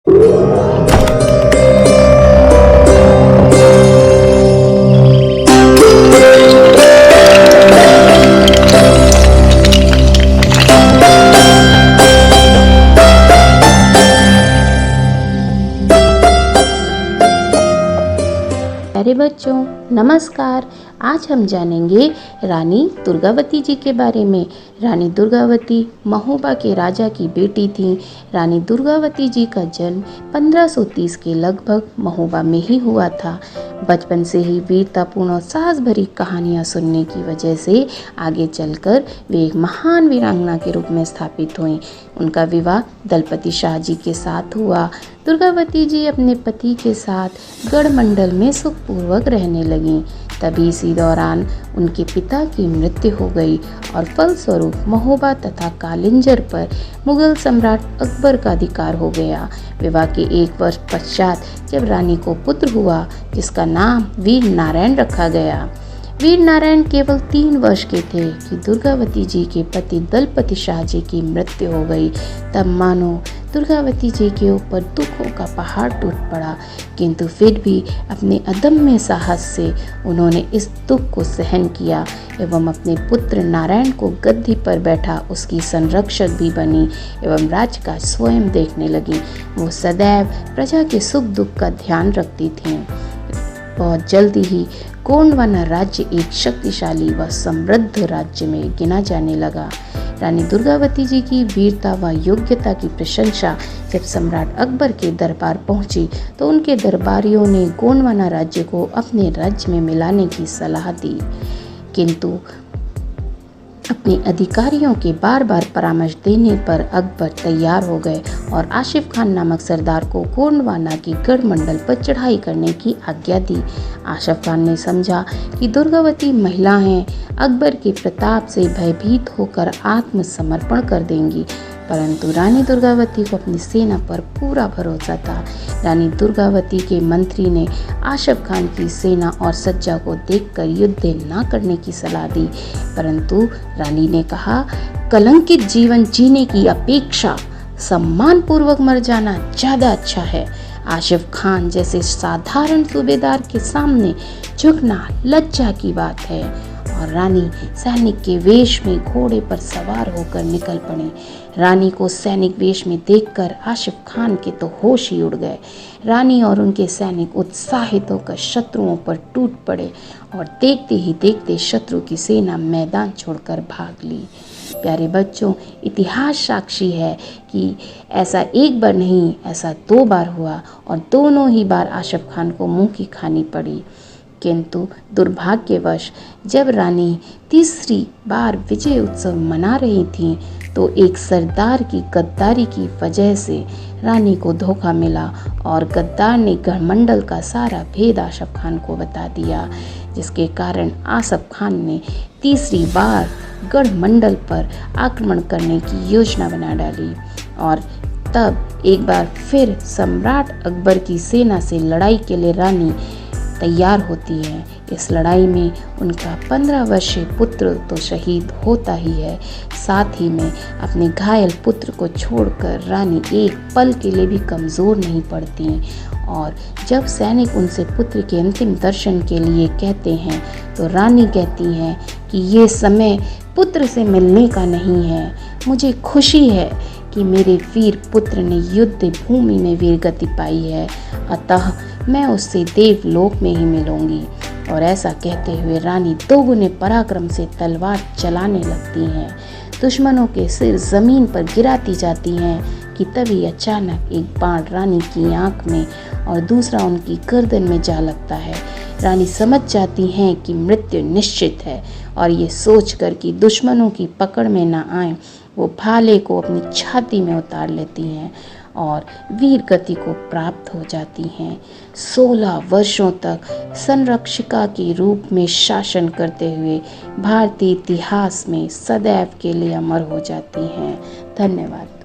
प्यारे बच्चों, नमस्कार। आज हम जानेंगे रानी दुर्गावती जी के बारे में। रानी दुर्गावती महोबा के राजा की बेटी थीं। रानी दुर्गावती जी का जन्म 1530 के लगभग महोबा में ही हुआ था। बचपन से ही वीरतापूर्ण और साहस भरी कहानियाँ सुनने की वजह से आगे चलकर वे एक महान वीरांगना के रूप में स्थापित हुईं। उनका विवाह दलपति शाह जी के साथ हुआ। दुर्गावती जी अपने पति के साथ गढ़मंडल में सुखपूर्वक रहने लगीं। तभी इसी दौरान उनके पिता की मृत्यु हो गई और फलस्वरूप महोबा तथा कालिंजर पर मुगल सम्राट अकबर का अधिकार हो गया। विवाह के 1 वर्ष पश्चात जब रानी को पुत्र हुआ जिसका नाम वीर नारायण रखा गया। वीर नारायण केवल 3 वर्ष के थे कि दुर्गावती जी के पति दलपति शाह जी की मृत्यु हो गई। तब मानो दुर्गावती जी के ऊपर दुखों का पहाड़ टूट पड़ा, किंतु फिर भी अपने अदम्य साहस से उन्होंने इस दुख को सहन किया एवं अपने पुत्र नारायण को गद्दी पर बैठा उसकी संरक्षक भी बनी एवं राज्यकाज स्वयं देखने लगी। वो सदैव प्रजा के सुख दुख का ध्यान रखती थीं। बहुत जल्दी ही गोंडवाना राज्य एक शक्तिशाली व समृद्ध राज्य में गिना जाने लगा। रानी दुर्गावती जी की वीरता व योग्यता की प्रशंसा जब सम्राट अकबर के दरबार पहुंची तो उनके दरबारियों ने गोंडवाना राज्य को अपने राज्य में मिलाने की सलाह दी, किंतु अपने अधिकारियों के बार बार परामर्श देने पर अकबर तैयार हो गए और आशिफ खान नामक सरदार को गोंडवाना की गढ़मंडल पर चढ़ाई करने की आज्ञा दी। आशिफ खान ने समझा कि दुर्गावती महिला हैं, अकबर के प्रताप से भयभीत होकर आत्मसमर्पण कर देंगी, परंतु रानी दुर्गावती को अपनी सेना पर पूरा भरोसा था। रानी दुर्गावती के मंत्री ने आशिफ खान की सेना और सज्जा को देखकर युद्ध न करने की सलाह दी, परंतु रानी ने कहा, कलंकित जीवन जीने की अपेक्षा सम्मानपूर्वक मर जाना ज़्यादा अच्छा है। आशिफ खान जैसे साधारण सूबेदार के सामने झुकना लज्जा की बात है। और रानी सैनिक के वेश में घोड़े पर सवार होकर निकल पड़े। रानी को सैनिक वेश में देखकर आशिफ खान के तो होश ही उड़ गए। रानी और उनके सैनिक उत्साहित होकर शत्रुओं पर टूट पड़े और देखते ही देखते शत्रु की सेना मैदान छोड़कर भाग ली। प्यारे बच्चों, इतिहास साक्षी है कि ऐसा एक बार नहीं, ऐसा 2 बार हुआ और दोनों ही बार आशिफ खान को मुंह की खानी पड़ी। किंतु दुर्भाग्यवश जब रानी तीसरी बार विजय उत्सव मना रही थीं तो एक सरदार की गद्दारी की वजह से रानी को धोखा मिला और गद्दार ने गढ़मंडल का सारा भेद आशिफ खान को बता दिया, जिसके कारण आशिफ खान ने तीसरी बार गढ़मंडल पर आक्रमण करने की योजना बना डाली। और तब एक बार फिर सम्राट अकबर की सेना से लड़ाई के लिए रानी तैयार होती है। इस लड़ाई में उनका 15 वर्षीय पुत्र तो शहीद होता ही है, साथ ही में अपने घायल पुत्र को छोड़कर रानी एक पल के लिए भी कमज़ोर नहीं पड़ती। और जब सैनिक उनसे पुत्र के अंतिम दर्शन के लिए कहते हैं तो रानी कहती हैं कि ये समय पुत्र से मिलने का नहीं है। मुझे खुशी है कि मेरे वीर पुत्र ने युद्ध भूमि में वीरगति पाई है, अतः मैं उससे देवलोक में ही मिलूंगी। और ऐसा कहते हुए रानी दोगुने पराक्रम से तलवार चलाने लगती हैं। दुश्मनों के सिर जमीन पर गिराती जाती हैं कि तभी अचानक एक बाण रानी की आंख में और दूसरा उनकी गर्दन में जा लगता है। रानी समझ जाती हैं कि मृत्यु निश्चित है और ये सोचकर कि दुश्मनों की पकड़ में न आए, वो भाले को अपनी छाती में उतार लेती हैं और वीर गति को प्राप्त हो जाती हैं। 16 वर्षों तक संरक्षिका के रूप में शासन करते हुए भारतीय इतिहास में सदैव के लिए अमर हो जाती हैं। धन्यवाद।